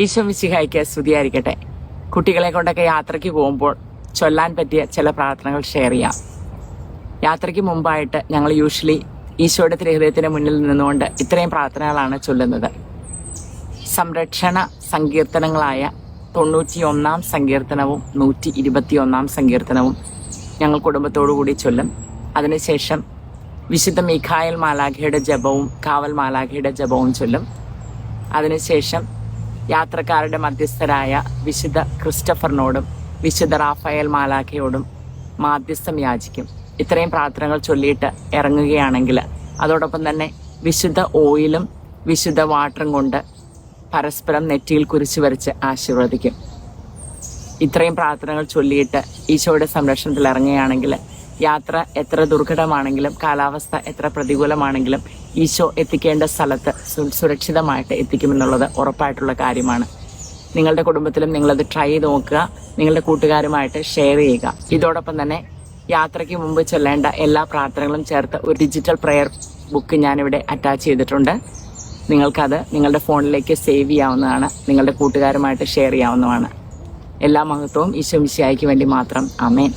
ഈശോ മിശിഹായ്ക്ക് സ്തുതിയായിരിക്കട്ടെ. കുട്ടികളെ കൊണ്ടൊക്കെ യാത്രയ്ക്ക് പോകുമ്പോൾ ചൊല്ലാൻ പറ്റിയ ചില പ്രാർത്ഥനകൾ ഷെയർ ചെയ്യാം. യാത്രയ്ക്ക് മുമ്പായിട്ട് ഞങ്ങൾ യൂഷ്വലി ഈശോയുടെ തിരുഹൃദയത്തിന് മുന്നിൽ നിന്നുകൊണ്ട് ഇത്രയും പ്രാർത്ഥനകളാണ് ചൊല്ലുന്നത്. സംരക്ഷണ സങ്കീർത്തനങ്ങളായ 91 സങ്കീർത്തനവും 121 സങ്കീർത്തനവും ഞങ്ങൾ കുടുംബത്തോടുകൂടി ചൊല്ലും. അതിനുശേഷം വിശുദ്ധ മീഖായേൽ മാലാഖയുടെ ജപവും കാവൽ മാലാഖയുടെ ജപവും ചൊല്ലും. അതിനുശേഷം യാത്രക്കാരുടെ മധ്യസ്ഥരായ വിശുദ്ധ ക്രിസ്റ്റഫറിനോടും വിശുദ്ധ റാഫയേൽ മാലാഖയോടും മാധ്യസ്ഥം യാചിക്കും. ഇത്രയും പ്രാർത്ഥനകൾ ചൊല്ലിയിട്ട് ഇറങ്ങുകയാണെങ്കിൽ അതോടൊപ്പം തന്നെ വിശുദ്ധ ഓയിലും വിശുദ്ധ വാട്ടറും കൊണ്ട് പരസ്പരം നെറ്റിയിൽ കുരിശു വരച്ച് ആശീർവദിക്കും. ഇത്രയും പ്രാർത്ഥനകൾ ചൊല്ലിയിട്ട് ഈശോയുടെ സംരക്ഷണത്തിൽ ഇറങ്ങുകയാണെങ്കിൽ യാത്ര എത്ര ദുർഘടമാണെങ്കിലും കാലാവസ്ഥ എത്ര പ്രതികൂലമാണെങ്കിലും ഈശോ എത്തിക്കേണ്ട സ്ഥലത്ത് സുരക്ഷിതമായിട്ട് എത്തിക്കുമെന്നുള്ളത് ഉറപ്പായിട്ടുള്ള കാര്യമാണ്. നിങ്ങളുടെ കുടുംബത്തിലും നിങ്ങളത് ട്രൈ ചെയ്ത് നോക്കുക. നിങ്ങളുടെ കൂട്ടുകാരുമായിട്ട് ഷെയർ ചെയ്യുക. ഇതോടൊപ്പം തന്നെ യാത്രയ്ക്ക് മുമ്പ് ചൊല്ലേണ്ട എല്ലാ പ്രാർത്ഥനകളും ചേർത്ത് ഒരു ഡിജിറ്റൽ പ്രെയർ ബുക്ക് ഞാനിവിടെ അറ്റാച്ച് ചെയ്തിട്ടുണ്ട്. നിങ്ങൾക്കത് നിങ്ങളുടെ ഫോണിലേക്ക് സേവ് ചെയ്യാവുന്നതാണ്. നിങ്ങളുടെ കൂട്ടുകാരുമായിട്ട് ഷെയർ ചെയ്യാവുന്നതാണ്. എല്ലാ മഹത്വവും ഈശോ മിശിഹായ്ക്ക് വേണ്ടി മാത്രം. ആമേൻ.